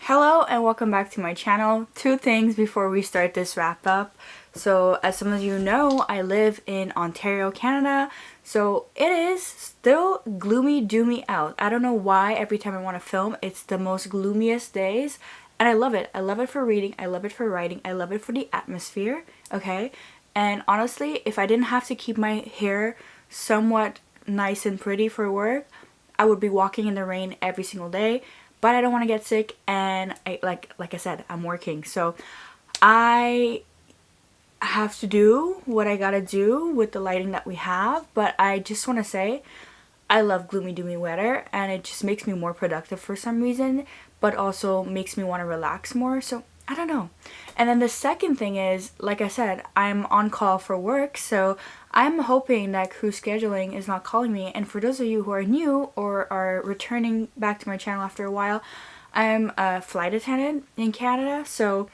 Hello and welcome back to my channel. Two things before we start this wrap up. So as some of you know, I live in Ontario, Canada. So it is still gloomy doomy out. I don't know why every time I want to film, it's the most gloomiest days. And I love it. I love it for reading. I love it for writing. I love it for the atmosphere. Okay. And honestly, if I didn't have to keep my hair somewhat nice and pretty for work, I would be walking in the rain every single day. But I don't want to get sick, and like I said, I'm working, so I have to do what I gotta do with the lighting that we have. But I just want to say I love gloomy doomy weather, and it just makes me more productive for some reason, but also makes me want to relax more. So I don't know. And then the second thing is, like I said, I'm on call for work, so I'm hoping that crew scheduling is not calling me. And for those of you who are new or are returning back to my channel after a while, I'm a flight attendant in Canada, so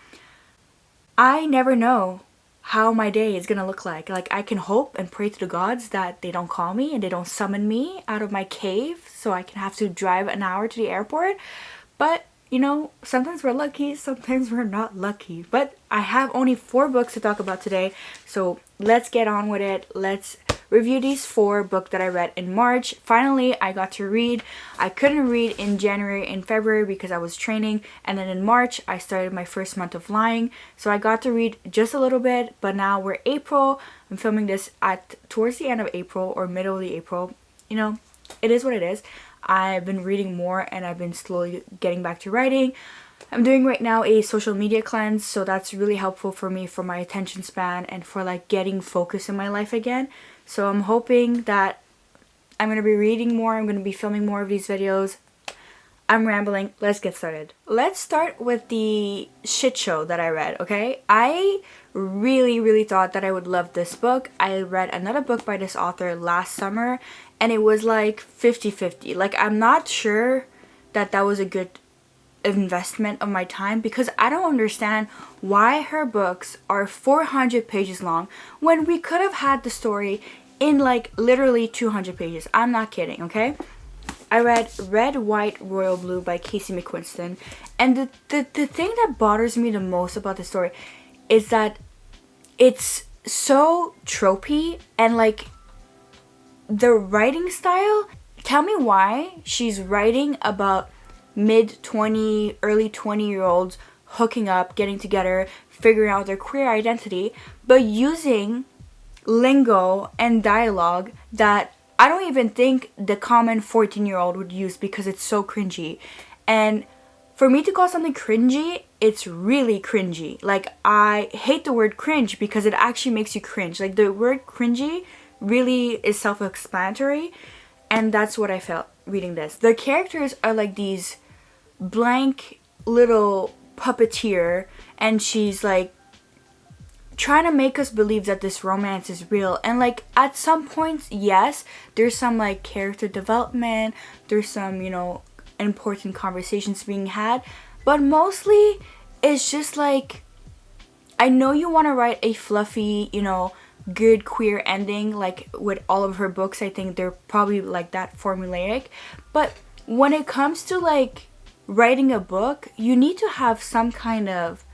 I never know how my day is gonna look like. Like, I can hope and pray to the gods that they don't call me and they don't summon me out of my cave so I can have to drive an hour to the airport. But you know, sometimes we're lucky, sometimes we're not lucky. But I have only 4 books to talk about today, so let's get on with it. Let's review these 4 books that I read in March. Finally, I got to read. I couldn't read in January and February because I was training, and then in March, I started my first month of flying. So I got to read just a little bit, but now we're April. I'm filming this towards the end of April or middle of the April. You know, it is what it is. I've been reading more and I've been slowly getting back to writing. I'm doing right now a social media cleanse, so that's really helpful for me for my attention span and for like getting focus in my life again. So I'm hoping that I'm going to be reading more, I'm going to be filming more of these videos. I'm rambling, let's get started. Let's start with the shit show that I read, okay? I really thought that I would love this book. I read another book by this author last summer and it was like 50-50. Like, I'm not sure that that was a good investment of my time because I don't understand why her books are 400 pages long when we could have had the story in like literally 200 pages. I'm not kidding, okay? I read Red, White, Royal Blue by Casey McQuiston, and the thing that bothers me the most about the story is that it's so tropey and like the writing style. Tell me why she's writing about mid-20, early 20-year-olds hooking up, getting together, figuring out their queer identity, but using lingo and dialogue that I don't even think the common 14-year-old would use because it's so cringy. And for me to call something cringy, it's really cringy. Like, I hate the word cringe because it actually makes you cringe. Like, the word cringy really is self-explanatory, and that's what I felt reading this. The characters are like these blank little puppeteer, and she's like trying to make us believe that this romance is real. And like at some points, yes, there's some like character development, there's some, you know, important conversations being had, but mostly it's just like, I know you want to write a fluffy, you know, good queer ending like with all of her books. I think they're probably like that, formulaic, but when it comes to like writing a book, you need to have some kind of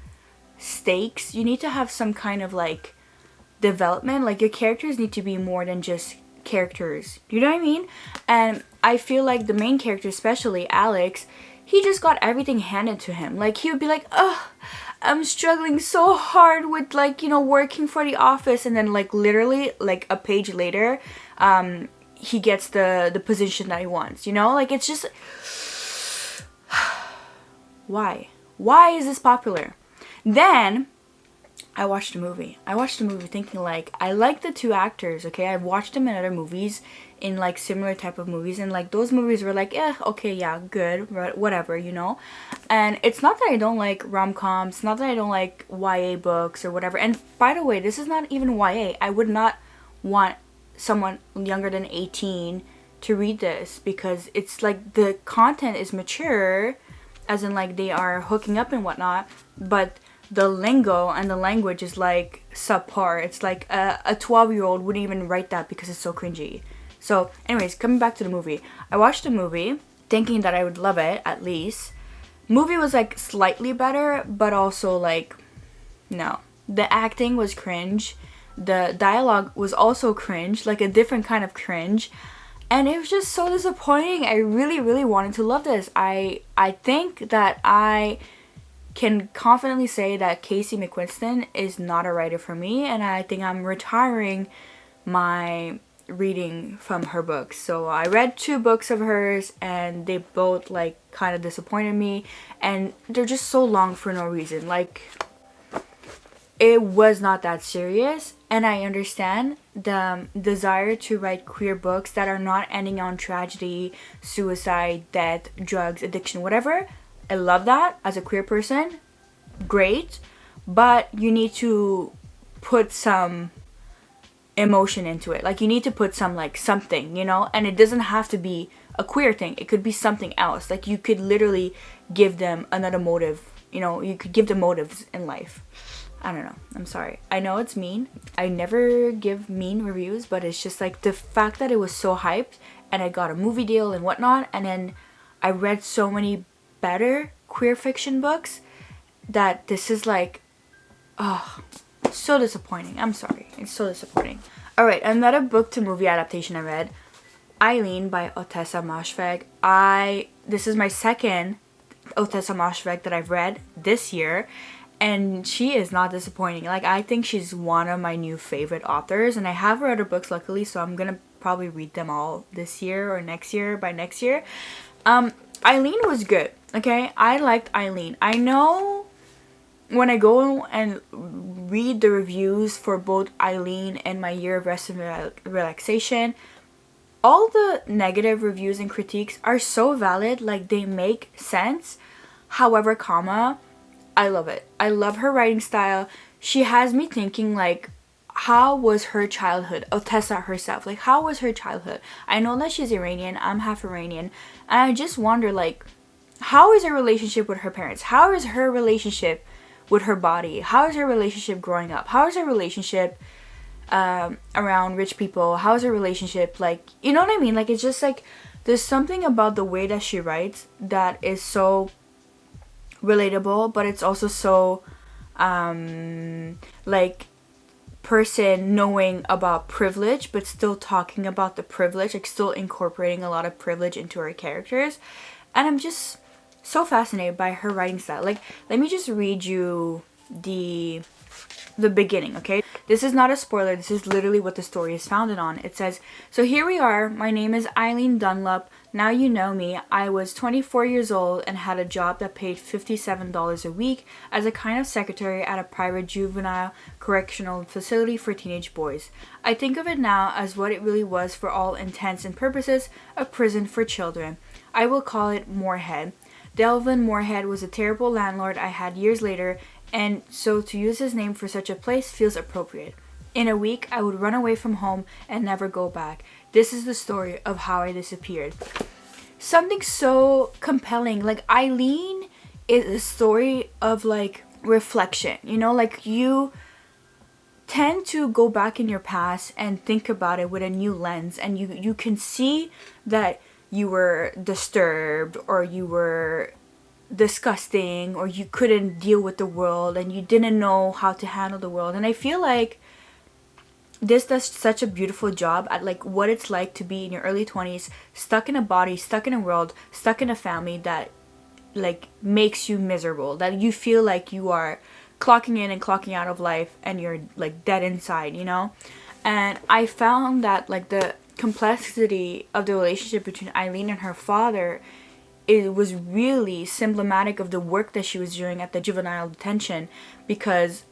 stakes. You need to have some kind of like development. Like, your characters need to be more than just characters, you know what I mean? And I feel like the main character, especially Alex, he just got everything handed to him. Like, he would be like, oh, I'm struggling so hard with like, you know, working for the office, and then like literally like a page later he gets the position that he wants, you know? Like, it's just why is this popular? Then I watched a movie. Thinking like, I like the 2 actors, okay? I've watched them in other movies, in like similar type of movies, and like those movies were like, okay, yeah, good, whatever, you know? And it's not that I don't like rom-coms, not that I don't like YA books or whatever. And by the way, this is not even YA. I would not want someone younger than 18 to read this because it's like the content is mature, as in like they are hooking up and whatnot, but the lingo and the language is like subpar. It's like a 12-year-old wouldn't even write that because it's so cringy. So anyways, coming back to the movie. I watched the movie thinking that I would love it, at least. Movie was like slightly better, but also like, no. The acting was cringe. The dialogue was also cringe, like a different kind of cringe. And it was just so disappointing. I really, really wanted to love this. I think that I can confidently say that Casey McQuiston is not a writer for me, and I think I'm retiring my reading from her books. So I read 2 books of hers, and they both like kind of disappointed me, and they're just so long for no reason. Like, it was not that serious, and I understand the desire to write queer books that are not ending on tragedy, suicide, death, drugs, addiction, whatever. I love that as a queer person. Great. But you need to put some emotion into it. Like, you need to put some, like, something, you know? And it doesn't have to be a queer thing. It could be something else. Like, you could literally give them another motive. You know, you could give them motives in life. I don't know. I'm sorry. I know it's mean. I never give mean reviews, but it's just like the fact that it was so hyped and I got a movie deal and whatnot, and then I read so many better queer fiction books that this is like, oh, so disappointing. I'm sorry. It's so disappointing. Alright, another book to movie adaptation I read, Eileen by Ottessa Moshfegh. This is my second Ottessa Moshfegh that I've read this year, and she is not disappointing. Like, I think she's one of my new favorite authors, and I have her other books luckily, so I'm gonna probably read them all this year or next year, by next year. Eileen was good, okay? I liked Eileen. I know when I go and read the reviews for both Eileen and My Year of Rest and Relaxation, all the negative reviews and critiques are so valid, like they make sense. However, I love it. I love her writing style. She has me thinking, like, how was her childhood? Ottessa herself, like, how was her childhood? I know that she's Iranian. I'm half Iranian. And I just wonder, like, how is her relationship with her parents? How is her relationship with her body? How is her relationship growing up? How is her relationship around rich people? How is her relationship, like, you know what I mean? Like, it's just like, there's something about the way that she writes that is so relatable, but it's also so like, person knowing about privilege but still talking about the privilege, like still incorporating a lot of privilege into her characters. And I'm just so fascinated by her writing style. Like, let me just read you the beginning, okay? This is not a spoiler. This is literally what the story is founded on. It says, "So here we are. My name is Eileen Dunlop. Now you know me. I was 24 years old and had a job that paid $57 a week as a kind of secretary at a private juvenile correctional facility for teenage boys. I think of it now as what it really was for all intents and purposes, a prison for children. I will call it Moorhead. Delvin Moorhead was a terrible landlord I had years later, and so to use his name for such a place feels appropriate. In a week, I would run away from home and never go back. This is the story of how I disappeared." Something so compelling. Like, Eileen is a story of, like, reflection. You know, like, you tend to go back in your past and think about it with a new lens, and you can see that you were disturbed, or you were disgusting, or you couldn't deal with the world, and you didn't know how to handle the world. And I feel like this does such a beautiful job at, like, what it's like to be in your early 20s, stuck in a body, stuck in a world, stuck in a family that, like, makes you miserable, that you feel like you are clocking in and clocking out of life and you're, like, dead inside, you know? And I found that, like, the complexity of the relationship between Eileen and her father, it was really symptomatic of the work that she was doing at the juvenile detention, because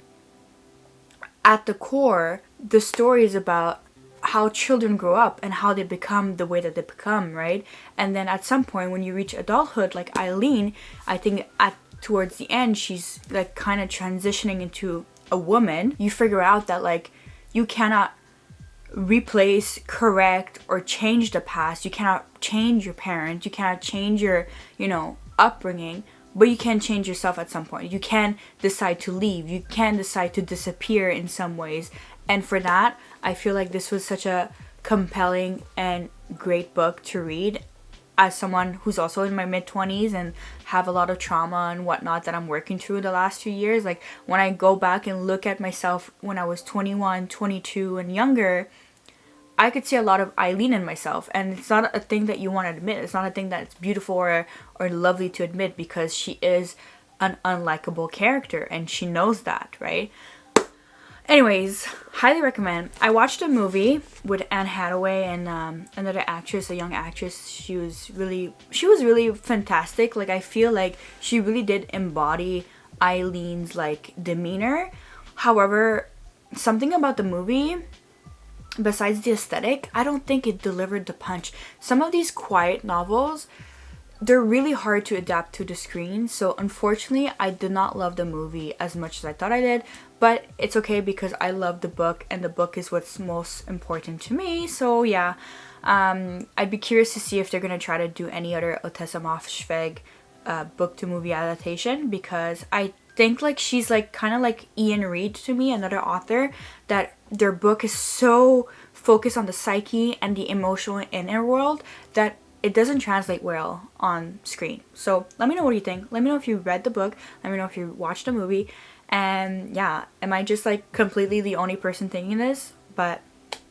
at the core, the story is about how children grow up and how they become the way that they become, right? And then at some point when you reach adulthood, like Eileen, I think towards the end, she's, like, kind of transitioning into a woman. You figure out that, like, you cannot replace, correct, or change the past. You cannot change your parents. You cannot change your, you know, upbringing. But you can change yourself at some point. You can decide to leave. You can decide to disappear in some ways. And for that, I feel like this was such a compelling and great book to read. as someone who's also in my mid-20s and have a lot of trauma and whatnot that I'm working through the last few years, like when I go back and look at myself when I was 21, 22 and younger, I could see a lot of Eileen in myself, and it's not a thing that you want to admit. It's not a thing that's beautiful or lovely to admit, because she is an unlikable character and she knows that, right? Anyways, highly recommend. I watched a movie with Anne Hathaway and another actress, a young actress. She was really fantastic. Like, I feel like she really did embody Eileen's like demeanor. However, something about the movie, besides the aesthetic, I don't think it delivered the punch. Some of these quiet novels, they're really hard to adapt to the screen. So unfortunately, I did not love the movie as much as I thought I did. But it's okay, because I love the book, and the book is what's most important to me. So yeah, I'd be curious to see if they're going to try to do any other Ottessa Moshfegh book to movie adaptation, because I think like she's like kind of like Ian Reid to me, another author, that their book is so focused on the psyche and the emotional inner world that it doesn't translate well on screen. So let me know what you think. Let me know if you read the book. Let me know if you watched the movie. And yeah, am I just like completely the only person thinking this? But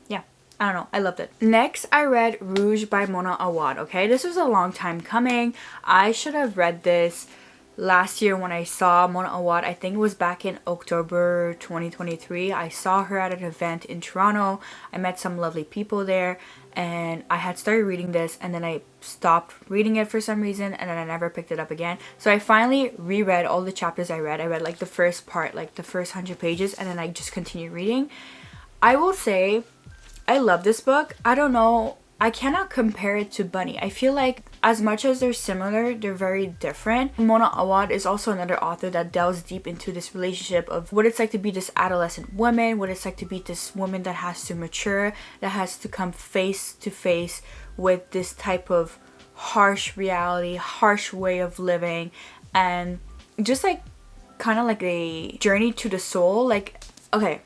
yeah, I don't know. I loved it. Next, I read Rouge by Mona Awad. Okay, this was a long time coming. I should have read this last year when I saw Mona Awad. I think it was back in October 2023. I saw her at an event in Toronto. I met some lovely people there, and I had started reading this, and then I stopped reading it for some reason, and then I never picked it up again. So I finally reread all the chapters I read. I read like the first part, like the first 100 pages, and then I just continued reading. I will say I love this book. I don't know, I cannot compare it to Bunny. I feel like as much as they're similar, they're very different. Mona Awad is also another author that delves deep into this relationship of what it's like to be this adolescent woman, what it's like to be this woman that has to mature, that has to come face to face with this type of harsh reality, harsh way of living, and just like kind of like a journey to the soul. Like, okay,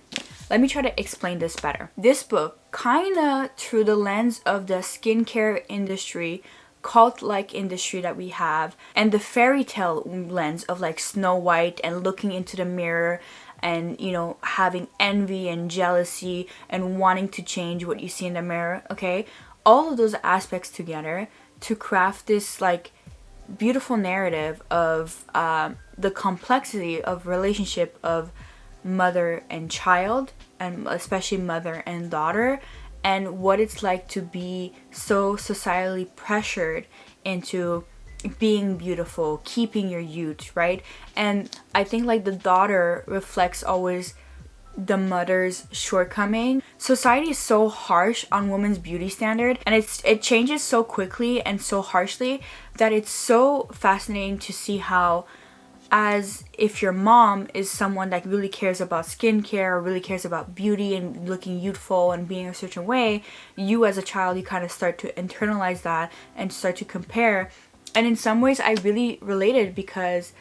let me try to explain this better. This book, kind of through the lens of the skincare industry, cult-like industry that we have, and the fairy tale lens of like Snow White and looking into the mirror and, you know, having envy and jealousy and wanting to change what you see in the mirror, okay? All of those aspects together to craft this like beautiful narrative of the complexity of relationship of mother and child, and especially mother and daughter, and what it's like to be so societally pressured into being beautiful, keeping your youth, right? And I think like the daughter reflects always the mother's shortcoming. Society is so harsh on women's beauty standard, and it changes so quickly and so harshly that it's so fascinating to see how, as if your mom is someone that really cares about skincare, or really cares about beauty and looking youthful and being a certain way, you as a child, you kind of start to internalize that and start to compare. And in some ways I really related, because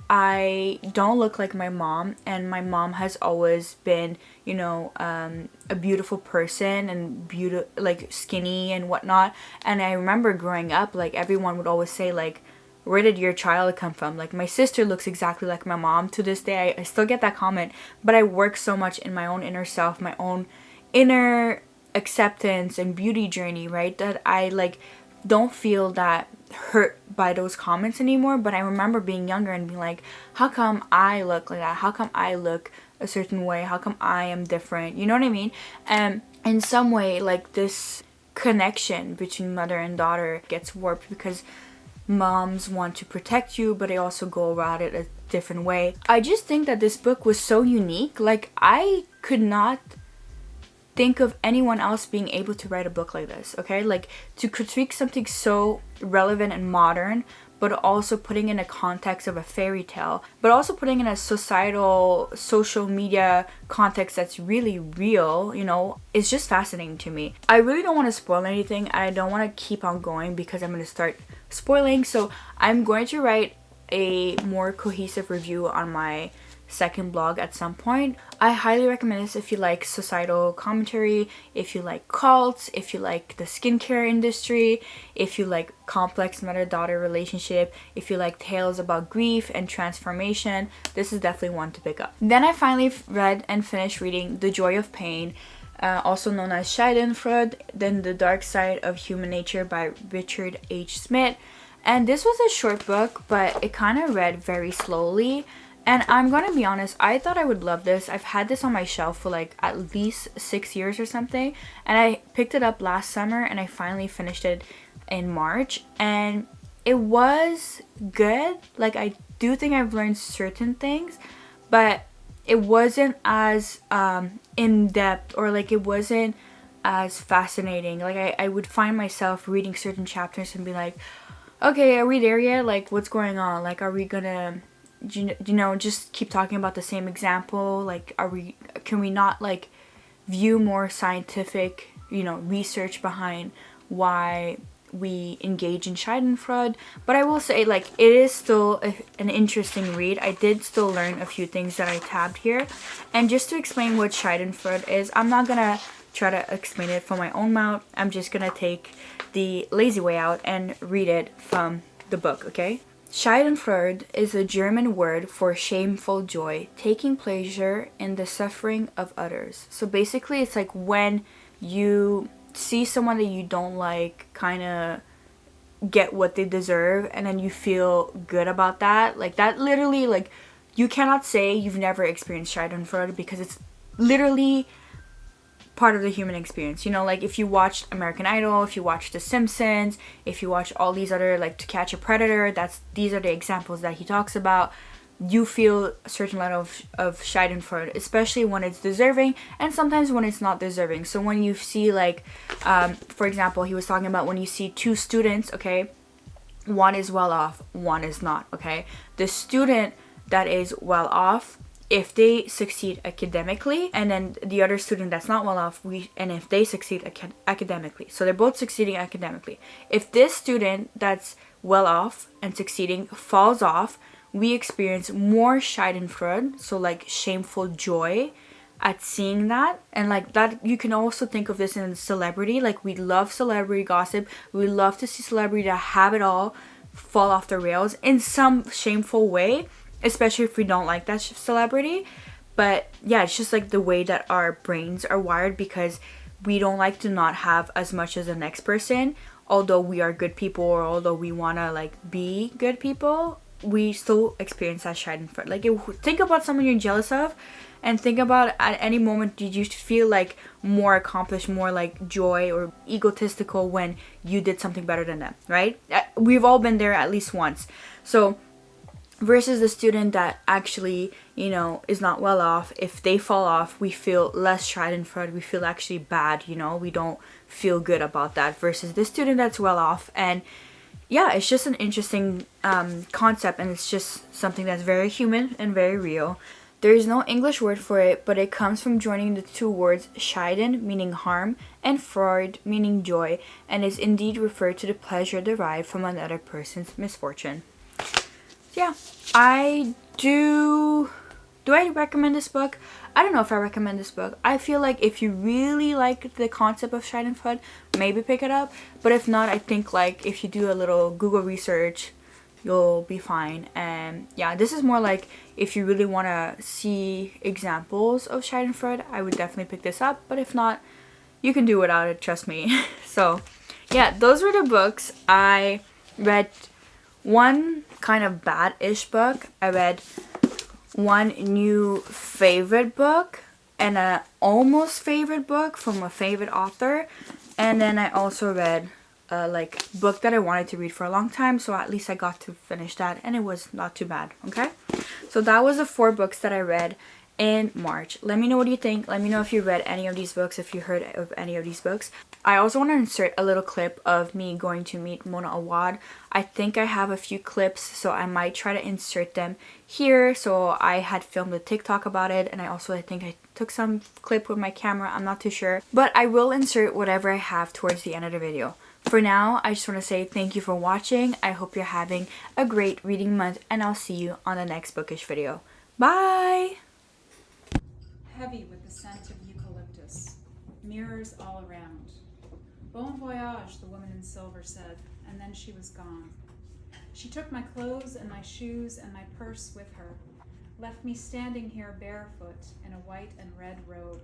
I don't look like my mom, and my mom has always been, you know, a beautiful person and like skinny and whatnot. And I remember growing up, like everyone would always say like, where did your child come from? Like, my sister looks exactly like my mom. To this day, I still get that comment, but I work so much in my own inner self, my own inner acceptance and beauty journey, right, that I like don't feel that hurt by those comments anymore. But I remember being younger and being like, how come I look like that? How come I look a certain way? How come I am different? You know what I mean? And in some way, like, this connection between mother and daughter gets warped, because moms want to protect you, but they also go about it a different way. I just think that this book was so unique. Like, I could not think of anyone else being able to write a book like this, okay? Like, to critique something so relevant and modern, but also putting in a context of a fairy tale, but also putting in a societal, social media context that's really real, you know, it's just fascinating to me. I really don't want to spoil anything. I don't want to keep on going because I'm going to start spoiling. So I'm going to write a more cohesive review on my second blog at some point. I highly recommend this if you like societal commentary, if you like cults, if you like the skincare industry, if you like complex mother-daughter relationship, if you like tales about grief and transformation. This is definitely one to pick up. Then I finally read and finished reading The Joy of Pain, also known as Schadenfreude, then The Dark Side of Human Nature by Richard H. Smith. And this was a short book, but it kind of read very slowly. And I'm gonna be honest, I thought I would love this. I've had this on my shelf for like at least 6 years or something. And I picked it up last summer and I finally finished it in March. And it was good. Like, I do think I've learned certain things, but it wasn't as in-depth, or like it wasn't as fascinating. Like I would find myself reading certain chapters and be like, okay, are we there yet? Like, what's going on? Like, are we gonna, you know, just keep talking about the same example? Like, can we not like view more scientific, you know, research behind why we engage in Schadenfreude? But I will say, like, it is still an interesting read. I did still learn a few things that I tabbed here. And just to explain what Schadenfreude is, I'm not gonna try to explain it from my own mouth. I'm just gonna take the lazy way out and read it from the book, okay? Schadenfreude is a German word for shameful joy, taking pleasure in the suffering of others. So basically, it's like when you see someone that you don't like kind of get what they deserve, and then you feel good about that. Like, that literally, like, you cannot say you've never experienced Schadenfreude, because it's literally part of the human experience. You know, like if you watched American Idol, if you watched The Simpsons, if you watch all these other, like To Catch a Predator, these are the examples that he talks about. You feel a certain level of Schadenfreude, especially when it's deserving, and sometimes when it's not deserving. So when you see, like, for example, he was talking about when you see two students, okay, one is well off, one is not, okay. The student that is well off, if they succeed academically, and then the other student that's not well off, and if they succeed academically, so they're both succeeding academically. If this student that's well off and succeeding falls off, we experience more Schadenfreude, so like shameful joy at seeing that. And like that, you can also think of this in celebrity. Like, we love celebrity gossip, we love to see celebrity that have it all fall off the rails in some shameful way, especially if we don't like that celebrity. But yeah, it's just like the way that our brains are wired, because we don't like to not have as much as the next person. Although we are good people, or although we want to like be good people, we still experience that Schadenfreude. Like, think about someone you're jealous of, and think about at any moment did you feel like more accomplished, more like joy or egotistical when you did something better than them, right? We've all been there at least once. So versus the student that actually, you know, is not well off, if they fall off, we feel less Schadenfreude, we feel actually bad, you know, we don't feel good about that, versus the student that's well off. And yeah, it's just an interesting concept, and it's just something that's very human and very real. There is no English word for it, but it comes from joining the two words Schaden, meaning harm, and Freud, meaning joy, and is indeed referred to the pleasure derived from another person's misfortune. Yeah, I recommend this book? I don't know if I recommend this book. I feel like if you really like the concept of Schadenfreude, maybe pick it up. But if not, I think like if you do a little Google research, you'll be fine. And yeah, this is more like if you really want to see examples of Schadenfreude, I would definitely pick this up. But if not, you can do without it, trust me. So yeah, those were the books. I read one kind of bad-ish book. I read one new favorite book and a almost favorite book from a favorite author, and then I also read like book that I wanted to read for a long time, so at least I got to finish that, and it was not too bad. Okay, so that was the 4 books that I read in March. Let me know what you think. Let me know if you read any of these books, if you heard of any of these books. I also want to insert a little clip of me going to meet Mona Awad. I think I have a few clips, so I might try to insert them here. So I had filmed a TikTok about it, and I think I took some clip with my camera. I'm not too sure, but I will insert whatever I have towards the end of the video. For now, I just want to say thank you for watching. I hope you're having a great reading month, and I'll see you on the next bookish video. Bye! Heavy with the scent of eucalyptus. Mirrors all around. Bon voyage, the woman in silver said, and then she was gone. She took my clothes and my shoes and my purse with her, left me standing here barefoot in a white and red robe.